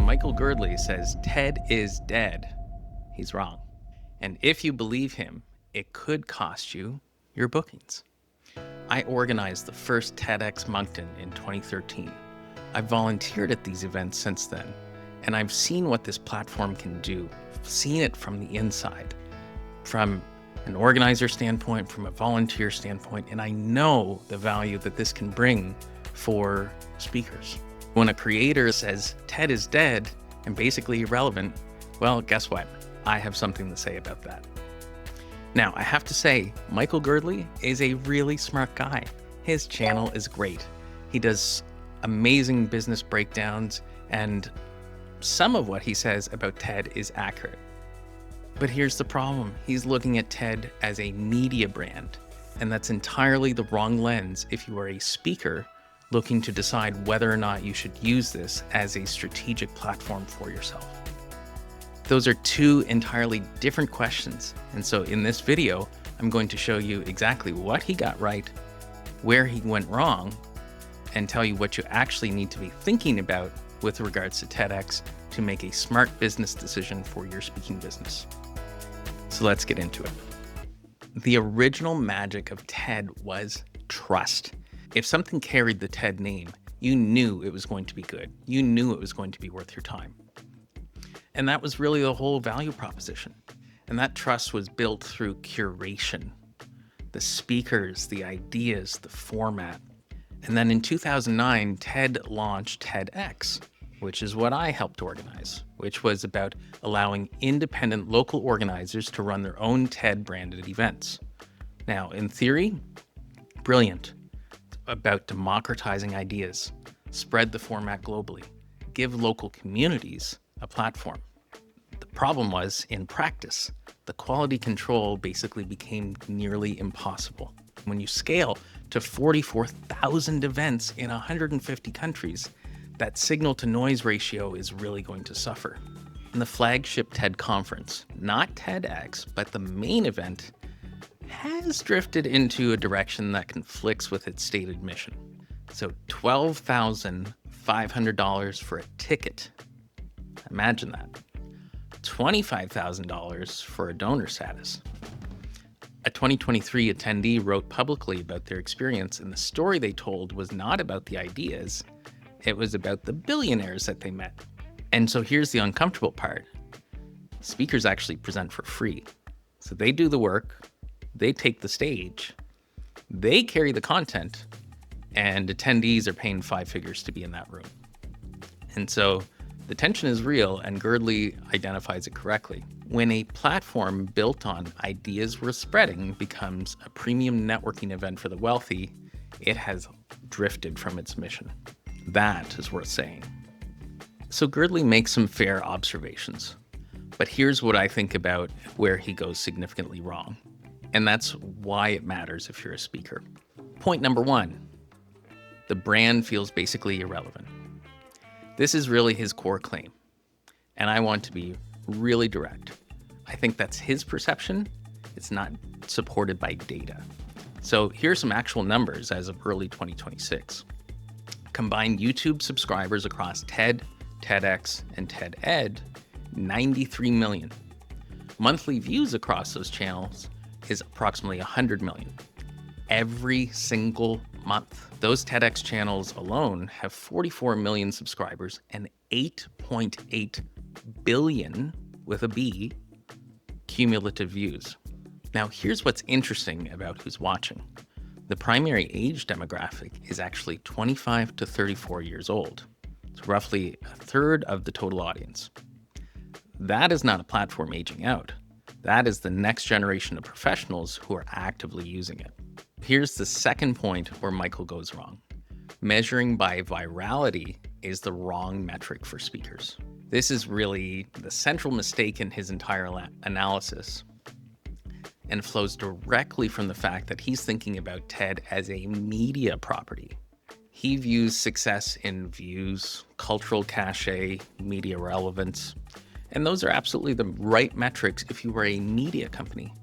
Michael Girdley says TED is dead, he's wrong. And if you believe him, it could cost you your bookings. I organized the first TEDx Moncton in 2013. I've volunteered at these events since then, and I've seen what this platform can do, seen it from the inside, from an organizer standpoint, from a volunteer standpoint, and I know the value that this can bring for speakers. When a creator says TED is dead and basically irrelevant, well, guess what? I have something to say about that. Now, I have to say, Michael Girdley is a really smart guy. His channel is great. He does amazing business breakdowns, and some of what he says about TED is accurate. But here's the problem. He's looking at TED as a media brand, and that's entirely the wrong lens if you are a speaker looking to decide whether or not you should use this as a strategic platform for yourself. Those are two entirely different questions. And so in this video, I'm going to show you exactly what he got right, where he went wrong, and tell you what you actually need to be thinking about with regards to TEDx to make a smart business decision for your speaking business. So let's get into it. The original magic of TED was trust. If something carried the TED name, you knew it was going to be good. You knew it was going to be worth your time. And that was really the whole value proposition. And that trust was built through curation, the speakers, the ideas, the format. And then in 2009, TED launched TEDx, which is what I helped organize, which was about allowing independent local organizers to run their own TED branded events. Now, in theory, brilliant. It's about democratizing ideas, spread the format globally, give local communities a platform. The problem was, in practice, the quality control basically became nearly impossible. When you scale to 44,000 events in 150 countries, that signal to noise ratio is really going to suffer. And the flagship TED conference, not TEDx, but the main event, has drifted into a direction that conflicts with its stated mission. So $12,500 for a ticket. Imagine that. $25,000 for a donor status. A 2023 attendee wrote publicly about their experience, and the story they told was not about the ideas, it was about the billionaires that they met. And so here's the uncomfortable part. Speakers actually present for free. So they do the work, they take the stage, they carry the content, and attendees are paying five figures to be in that room. And so the tension is real, and Girdley identifies it correctly. When a platform built on ideas worth spreading becomes a premium networking event for the wealthy, it has drifted from its mission. That is worth saying. So Girdley makes some fair observations, but here's what I think about where he goes significantly wrong. And that's why it matters if you're a speaker. Point number one, the brand feels basically irrelevant. This is really his core claim, and I want to be really direct. I think that's his perception. It's not supported by data. So here's some actual numbers as of early 2026. Combined YouTube subscribers across TED, TEDx, and TED-Ed, 93 million. Monthly views across those channels is approximately 100 million. Every single month. Those TEDx channels alone have 44 million subscribers and 8.8 billion, with a B, cumulative views. Now, here's what's interesting about who's watching. The primary age demographic is actually 25 to 34 years old. It's roughly a third of the total audience. That is not a platform aging out. That is the next generation of professionals who are actively using it. Here's the second point where Michael goes wrong. Measuring by virality is the wrong metric for speakers. This is really the central mistake in his entire analysis, and flows directly from the fact that he's thinking about TED as a media property. He views success in views, cultural cachet, media relevance, and those are absolutely the right metrics if you were a media company.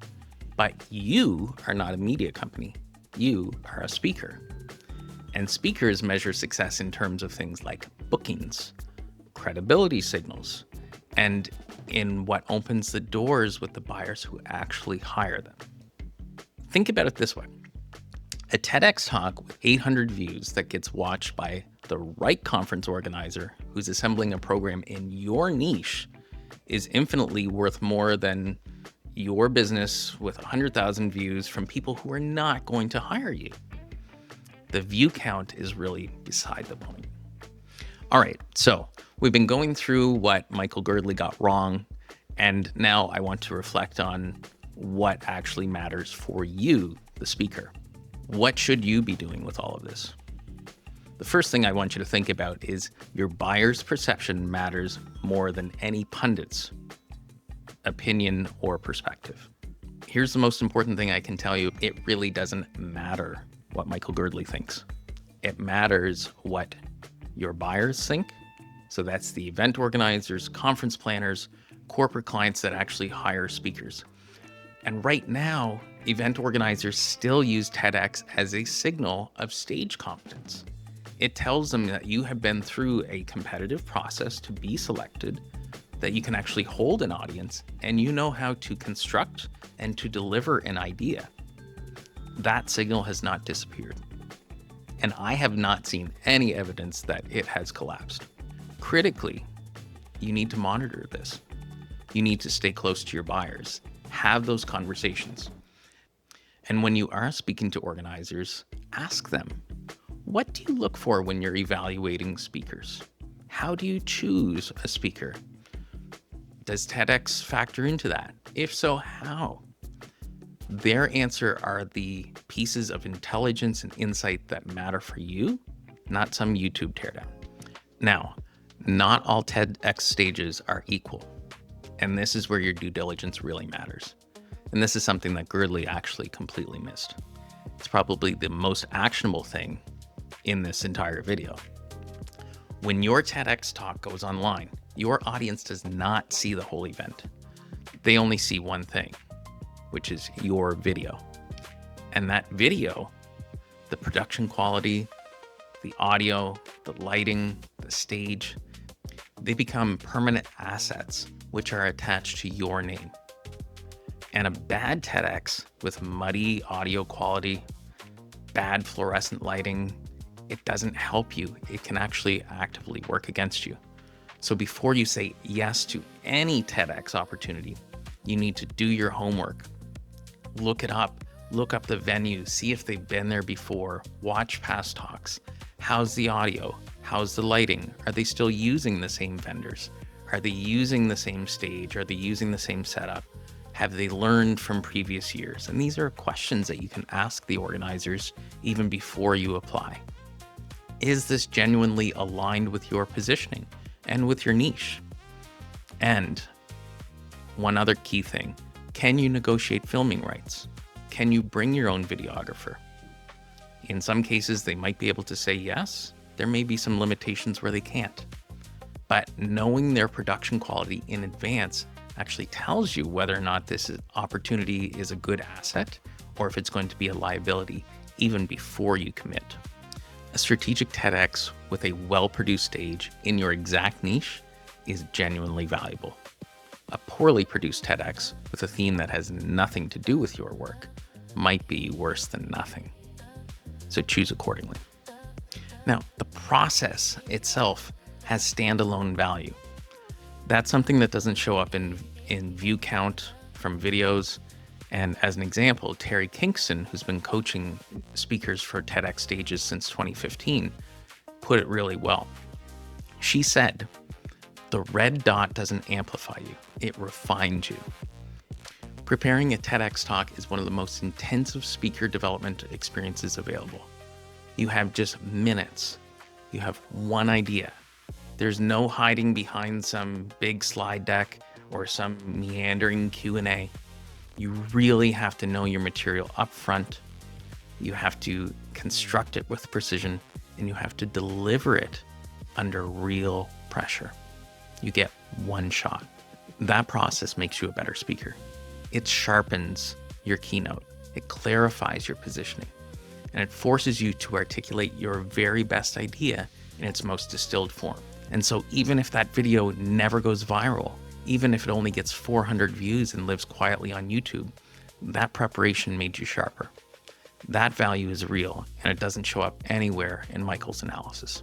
But you are not a media company. You are a speaker. And speakers measure success in terms of things like bookings, credibility signals, and in what opens the doors with the buyers who actually hire them. Think about it this way. A TEDx talk with 800 views that gets watched by the right conference organizer who's assembling a program in your niche is infinitely worth more than your business with 100,000 views from people who are not going to hire you. The view count is really beside the point. All right, so we've been going through what Michael Girdley got wrong, and now I want to reflect on what actually matters for you, the speaker. What should you be doing with all of this? The first thing I want you to think about is your buyer's perception matters more than any pundit's opinion or perspective. Here's the most important thing I can tell you. It really doesn't matter what Michael Girdley thinks. It matters what your buyers think. So that's the event organizers, conference planners, corporate clients that actually hire speakers. And right now, event organizers still use TEDx as a signal of stage competence. It tells them that you have been through a competitive process to be selected, that you can actually hold an audience, and you know how to construct and to deliver an idea. That signal has not disappeared. And I have not seen any evidence that it has collapsed. Critically, you need to monitor this. You need to stay close to your buyers, have those conversations. And when you are speaking to organizers, ask them, what do you look for when you're evaluating speakers? How do you choose a speaker? Does TEDx factor into that? If so, how? Their answer are the pieces of intelligence and insight that matter for you, not some YouTube teardown. Now, not all TEDx stages are equal, and this is where your due diligence really matters. And this is something that Girdley actually completely missed. It's probably the most actionable thing in this entire video. When your TEDx talk goes online, your audience does not see the whole event. They only see one thing, which is your video. And that video, the production quality, the audio, the lighting, the stage, they become permanent assets which are attached to your name. And a bad TEDx with muddy audio quality, bad fluorescent lighting, it doesn't help you. It can actually actively work against you. So before you say yes to any TEDx opportunity, you need to do your homework. Look it up. Look up the venue. See if they've been there before. Watch past talks. How's the audio? How's the lighting? Are they still using the same vendors? Are they using the same stage? Are they using the same setup? Have they learned from previous years? And these are questions that you can ask the organizers even before you apply. Is this genuinely aligned with your positioning and with your niche? And one other key thing, can you negotiate filming rights? Can you bring your own videographer? In some cases, they might be able to say yes. There may be some limitations where they can't. But knowing their production quality in advance actually tells you whether or not this opportunity is a good asset or if it's going to be a liability even before you commit. A strategic TEDx with a well-produced stage in your exact niche is genuinely valuable. A poorly produced TEDx with a theme that has nothing to do with your work might be worse than nothing. So choose accordingly. Now, the process itself has standalone value. That's something that doesn't show up in view count from videos. And as an example, Terry Kingston, who's been coaching speakers for TEDx stages since 2015, put it really well. She said, the red dot doesn't amplify you, it refines you. Preparing a TEDx talk is one of the most intensive speaker development experiences available. You have just minutes. You have one idea. There's no hiding behind some big slide deck or some meandering Q&A. You really have to know your material up front. You have to construct it with precision, and you have to deliver it under real pressure. You get one shot. That process makes you a better speaker. It sharpens your keynote. It clarifies your positioning, and it forces you to articulate your very best idea in its most distilled form. And so even if that video never goes viral, even if it only gets 400 views and lives quietly on YouTube, that preparation made you sharper. That value is real, and it doesn't show up anywhere in Michael's analysis.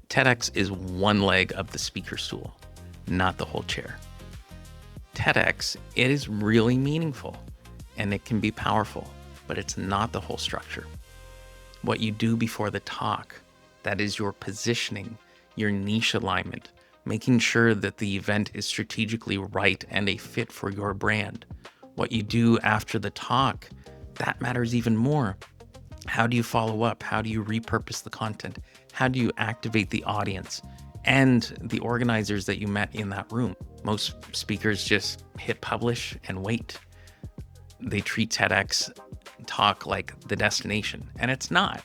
TEDx is one leg of the speaker stool, not the whole chair. TEDx, it is really meaningful, and it can be powerful, but it's not the whole structure. What you do before the talk, that is your positioning, your niche alignment, making sure that the event is strategically right and a fit for your brand. What you do after the talk, that matters even more. How do you follow up? How do you repurpose the content? How do you activate the audience and the organizers that you met in that room? Most speakers just hit publish and wait. They treat TEDx talk like the destination, and it's not.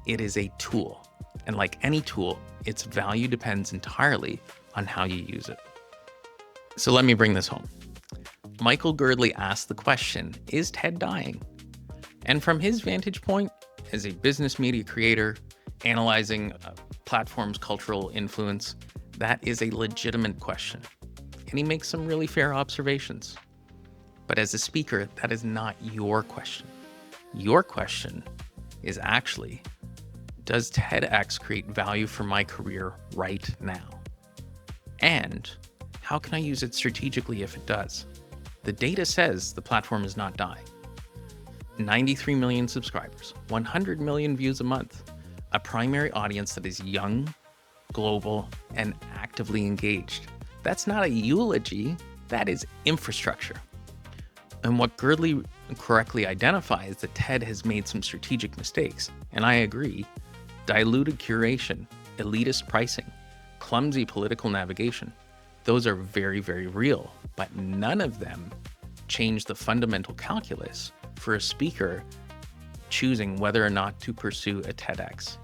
It is a tool. And like any tool, its value depends entirely on how you use it. So let me bring this home. Michael Girdley asked the question, is TED dying? And from his vantage point, as a business media creator, analyzing a platform's cultural influence, that is a legitimate question. And he makes some really fair observations. But as a speaker, that is not your question. Your question is actually, does TEDx create value for my career right now? And how can I use it strategically if it does? The data says the platform is not dying. 93 million subscribers, 100 million views a month, a primary audience that is young, global, and actively engaged. That's not a eulogy, that is infrastructure. And what Girdley correctly identifies that TED has made some strategic mistakes, and I agree. Diluted curation, elitist pricing, clumsy political navigation. Those are very, very real, but none of them change the fundamental calculus for a speaker choosing whether or not to pursue a TEDx.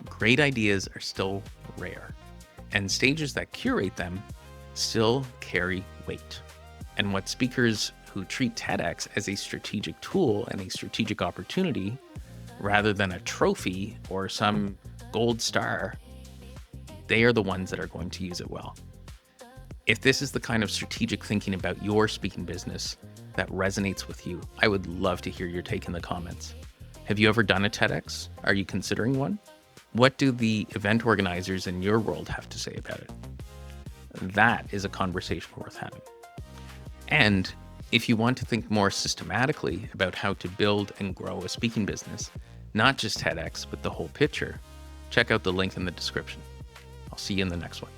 Great ideas are still rare, and stages that curate them still carry weight. And what speakers who treat TEDx as a strategic tool and a strategic opportunity rather than a trophy or some gold star, they are the ones that are going to use it well. If this is the kind of strategic thinking about your speaking business that resonates with you, I would love to hear your take in the comments. Have you ever done a TEDx? Are you considering one? What do the event organizers in your world have to say about it? That is a conversation worth having. And if you want to think more systematically about how to build and grow a speaking business, not just TEDx, but the whole picture, check out the link in the description. I'll see you in the next one.